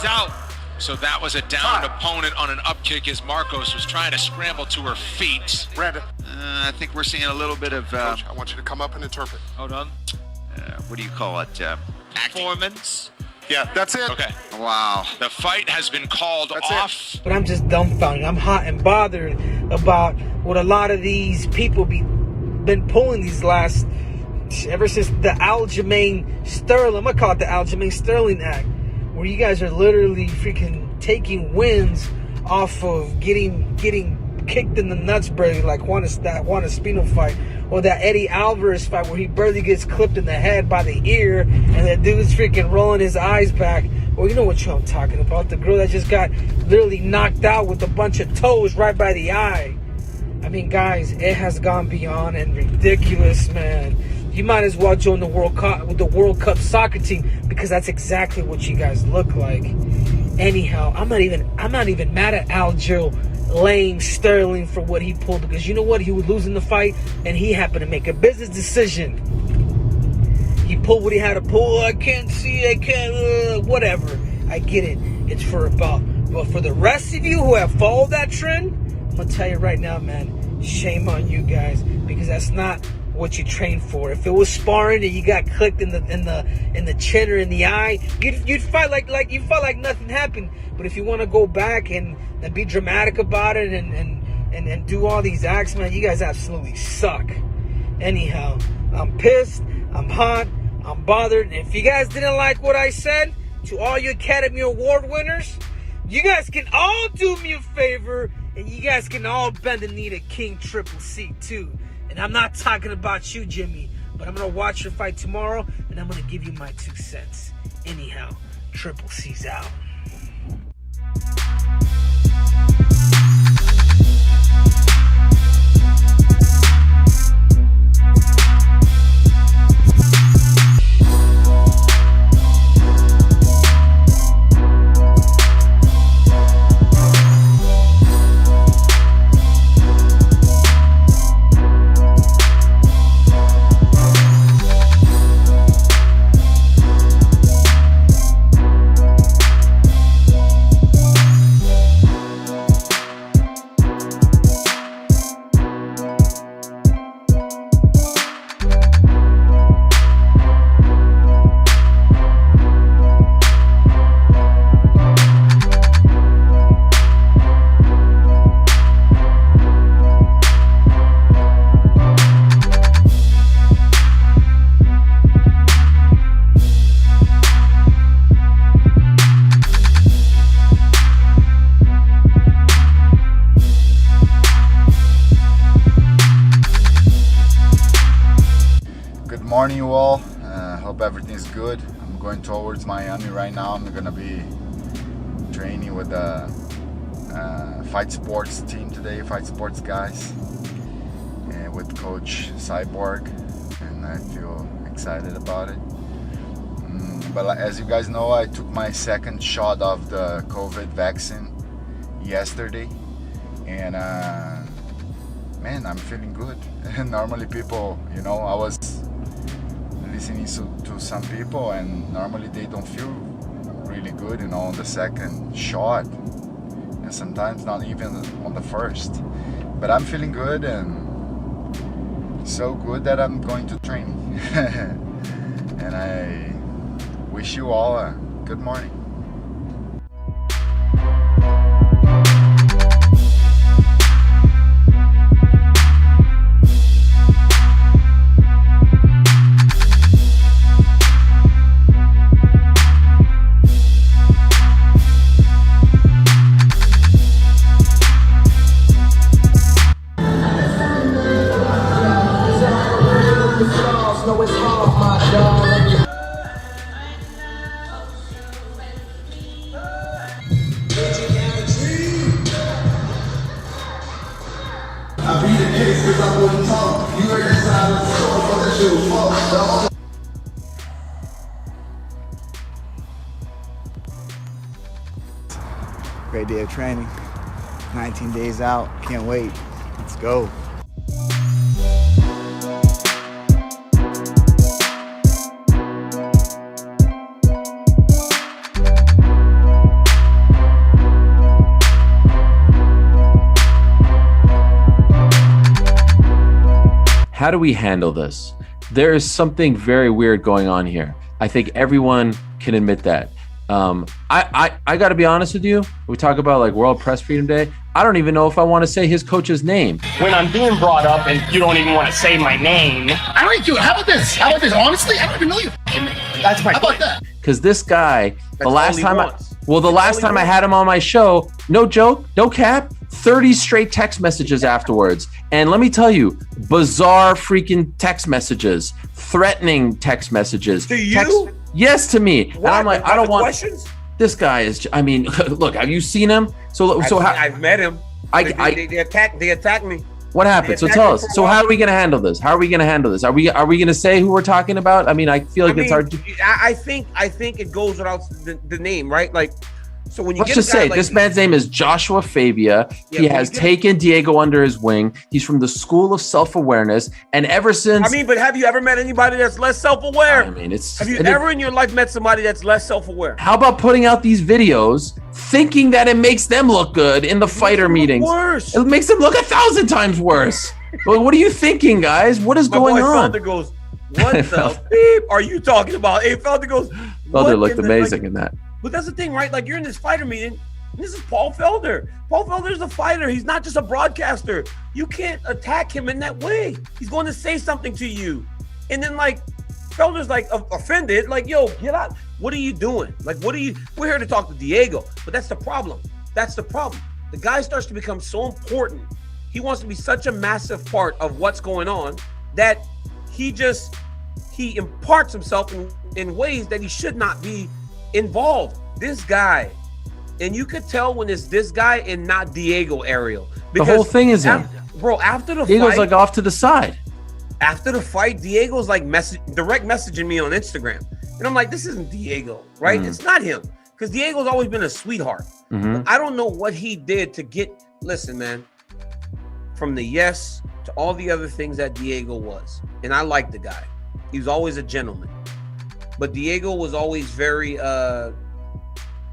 She's out. So that was a downed opponent on an up kick as Marcos was trying to scramble to her feet. Brandon. I think we're seeing a little bit of... Coach, I want you to come up and interpret. Hold on. what do you call it? Performance. Yeah, that's it. Okay. Wow. The fight has been called off. But I'm just dumbfounded. I'm hot and bothered about what a lot of these people been pulling these last... Ever since the Aljamain Sterling, I'm going to call it the Aljamain Sterling Act, where you guys are literally freaking taking wins off of getting kicked in the nuts barely, like Juan Espino fight, or that Eddie Alvarez fight where he barely gets clipped in the head by the ear and that dude's freaking rolling his eyes back. Well, you know what I'm talking about. The girl that just got literally knocked out with a bunch of toes right by the eye. I mean, guys, it has gone beyond and ridiculous, man. You might as well join the World Cup soccer team, because that's exactly what you guys look like. Anyhow, I'm not even mad at Aljo Lane Sterling for what he pulled, because you know what? He was losing the fight and he happened to make a business decision. He pulled what he had to pull. I can't see, I can't, whatever. I get it. It's for about, but for the rest of you who have followed that trend, I'm gonna tell you right now, man, shame on you guys, because that's not what you trained for. If it was sparring and you got clicked in the chin or in the eye, you'd fight like nothing happened. But if you want to go back and be dramatic about it and do all these acts, man, you guys absolutely suck. Anyhow, I'm pissed, I'm hot, I'm bothered. And if you guys didn't like what I said, to all you Academy Award winners, you guys can all do me a favor and you guys can all bend the knee to King Triple C too. And I'm not talking about you, Jimmy, but I'm going to watch your fight tomorrow, and I'm going to give you my 2 cents. Anyhow, Triple C's out. Morning, you all. Hope everything's good. I'm going towards Miami right now. I'm gonna be training with the Fight Sports team today, Fight Sports guys, and with Coach Cyborg, and I feel excited about it. But as you guys know, I took my second shot of the COVID vaccine yesterday, and man, I'm feeling good. Normally people, you know, I was listening to some people and normally they don't feel really good, you know, on the second shot, and sometimes not even on the first. But I'm feeling good, and so good that I'm going to train. And I wish you all a good morning. Great day of training. 19 days out. Can't wait. Let's go. how do we handle this? There is something very weird going on here. I think everyone can admit that. I got to be honest with you. We talk about like World Press Freedom Day. I don't even know if I want to say his coach's name. When I'm being brought up and you don't even want to say my name. I don't do it. How about this? Honestly, I don't even know you. That's my point. That? Because this guy, the last time I had him on my show, no joke, no cap, 30 straight text messages afterwards. And let me tell you, bizarre freaking text messages, threatening text messages. To you? Yes, to me. What? And I'm like, I don't want questions. This guy is. I mean, look. Have you seen him? I've met him. They attacked me. What happened? So tell us. So how are we going to handle this? Are we going to say who we're talking about? I mean, I feel like it's hard. I think it goes without the name, right? Like, so when you let's just say this man's name is Joshua Fabia. He has taken Diego under his wing. He's from the School of Self-Awareness, and ever since. But have you ever met anybody that's less self-aware? I mean, have you ever in your life met somebody that's less self-aware? How about putting out these videos, thinking that it makes them look good in the fighter meetings? Worse. It makes them look 1,000 times worse. Well, what are you thinking, guys? What is going on? Felder goes, what the beep are you talking about? Hey, Felder goes. Felder looked amazing in that. But that's the thing, right? Like, you're in this fighter meeting, and this is Paul Felder. Paul Felder's a fighter. He's not just a broadcaster. You can't attack him in that way. He's going to say something to you. And then, like, Felder's, like, offended. Like, yo, get out. What are you doing? Like, we're here to talk to Diego. But that's the problem. The guy starts to become so important. He wants to be such a massive part of what's going on that he imparts himself in ways that he should not be involved. This guy, and you could tell when it's this guy and not Diego Ariel. The whole thing is him. Bro, after the Diego's fight, like off to the side. After the fight, Diego's like direct messaging me on Instagram. And I'm like, this isn't Diego, right? Mm-hmm. It's not him. Because Diego's always been a sweetheart. Mm-hmm. I don't know what he did to listen, man, from the yes to all the other things that Diego was. And I like the guy. He was always a gentleman. But Diego was always very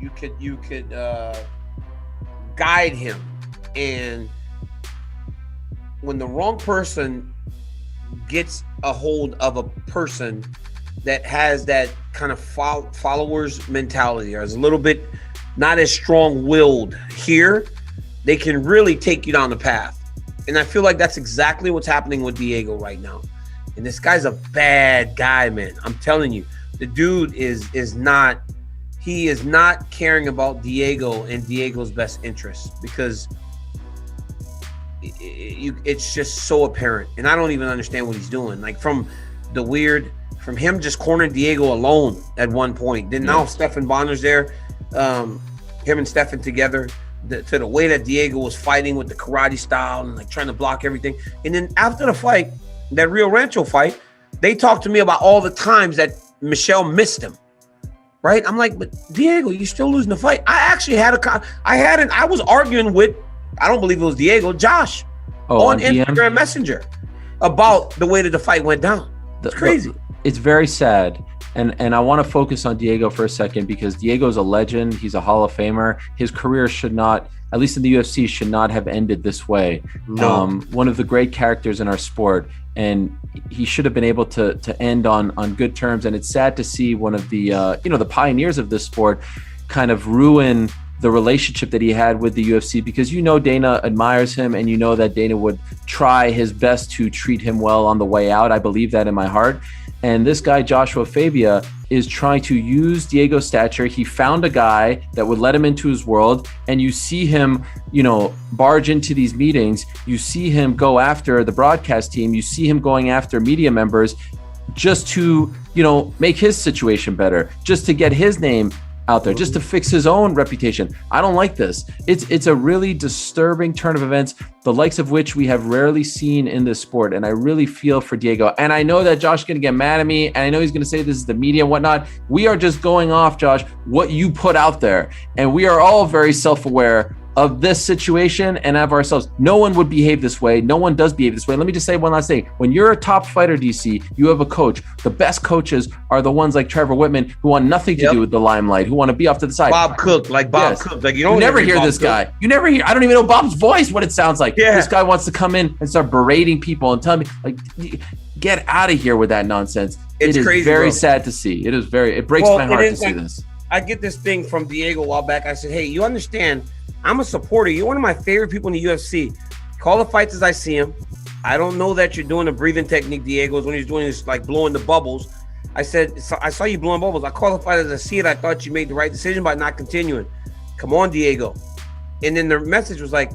you could guide him, and when the wrong person gets a hold of a person that has that kind of followers mentality or is a little bit not as strong-willed here, they can really take you down the path. And I feel like that's exactly what's happening with Diego right now. And this guy's a bad guy, man. I'm telling you. The dude is not caring about Diego and Diego's best interests, because it's just so apparent. And I don't even understand what he's doing. Like, from him just cornering Diego alone at one point. Then now Stephan Bonner's there, him and Stephan together, to the way that Diego was fighting with the karate style and like trying to block everything. And then after the fight, that Rio Rancho fight, they talked to me about all the times that Michelle missed him, right? I'm like, but Diego, you're still losing the fight. I actually I was arguing with, I don't believe it was Diego, Josh, on Instagram Messenger about the way that the fight went down. It's crazy. It's very sad. And I want to focus on Diego for a second, because Diego's a legend. He's a Hall of Famer. His career should not, at least in the UFC, should not have ended this way. No. One of the great characters in our sport, and he should have been able to end on good terms. And it's sad to see one of the the pioneers of this sport kind of ruin the relationship that he had with the UFC, because Dana admires him, and that Dana would try his best to treat him well on the way out. I believe that in my heart. And this guy, Joshua Fabia, is trying to use Diego's stature. He found a guy that would let him into his world. And you see him, barge into these meetings. You see him go after the broadcast team. You see him going after media members just to, make his situation better, just to get his name out there, just to fix his own reputation. I don't like this. It's a really disturbing turn of events, the likes of which we have rarely seen in this sport. And I really feel for Diego. And I know that Josh is going to get mad at me, and I know he's going to say this is the media and whatnot. We are just going off, Josh, what you put out there. And we are all very self-aware of this situation and of ourselves. No one would behave this way. No one does behave this way. Let me just say one last thing. When you're a top fighter, DC, you have a coach. The best coaches are the ones like Trevor Whitman who want nothing to do with the limelight, who want to be off to the side. Bob Cook, like Bob Cook. Like you never hear this guy. You never hear. I don't even know Bob's voice, what it sounds like. Yeah. This guy wants to come in and start berating people and tell me, like, get out of here with that nonsense. It's crazy, very bro. sad to see. It breaks my heart to see this. I get this thing from Diego a while back. I said, hey, you understand, I'm a supporter. You're one of my favorite people in the UFC. Call the fights as I see them. I don't know that you're doing the breathing technique, Diego, when he's doing this, like blowing the bubbles. I said, I saw you blowing bubbles. I call the fight as I see it. I thought you made the right decision by not continuing. Come on, Diego. And then the message was like,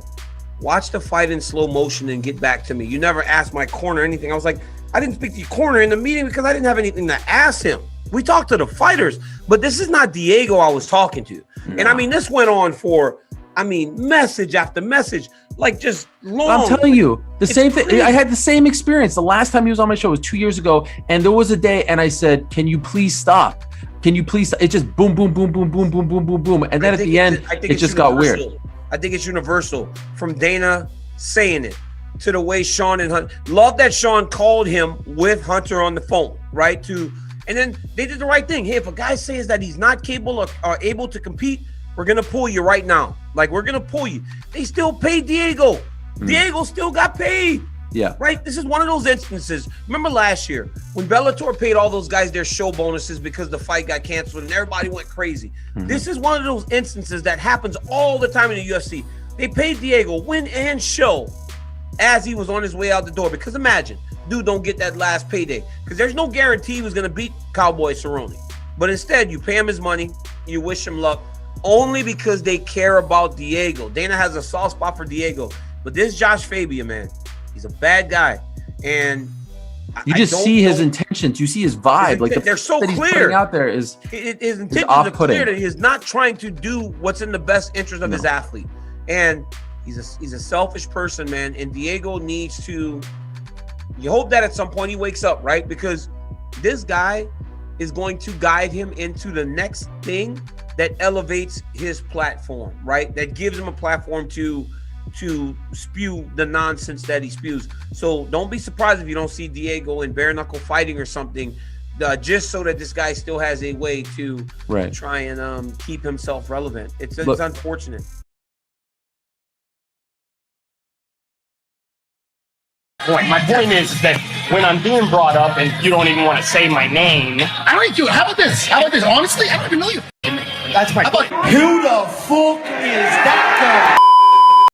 watch the fight in slow motion and get back to me. You never asked my corner anything. I was like, I didn't speak to your corner in the meeting because I didn't have anything to ask him. We talked to the fighters, but this is not Diego I was talking to. No. And I mean, this went on for, message after message, like just long. I'm telling you, the same thing. I had the same experience. The last time he was on my show was 2 years ago. And there was a day and I said, can you please stop? Can you please stop? It just boom, boom, boom, boom, boom, boom, boom, boom, boom. And then at the end, it just got weird. I think it's universal from Dana saying it to the way Sean and Hunter. Love that Sean called him with Hunter on the phone, right? And then they did the right thing. Hey, if a guy says that he's not capable or able to compete, we're going to pull you right now. Like, we're going to pull you. They still paid Diego. Diego still got paid. Yeah. Right? This is one of those instances. Remember last year when Bellator paid all those guys their show bonuses because the fight got canceled and everybody went crazy. This is one of those instances that happens all the time in the UFC. They paid Diego win and show as he was on his way out the door. Because imagine, dude don't get that last payday. Because there's no guarantee he was going to beat Cowboy Cerrone. But instead, you pay him his money, you wish him luck, only because they care about Diego. Dana has a soft spot for Diego. But this Josh Fabia, man, he's a bad guy. And you just see his intentions. You see his vibe. Like they're so that clear. He's putting out there his intentions are clear that he is not trying to do what's in the best interest of his athlete. And he's a selfish person, man. And Diego needs to, you hope that at some point he wakes up, right? Because this guy is going to guide him into the next thing that elevates his platform, right? That gives him a platform to spew the nonsense that he spews. So don't be surprised if you don't see Diego in bare knuckle fighting or something, just so that this guy still has a way to try and keep himself relevant. It's unfortunate. My point is that when I'm being brought up and you don't even want to say my name. I don't do it. How about this? Honestly, I don't even know you. That's my point. Who the fuck is that?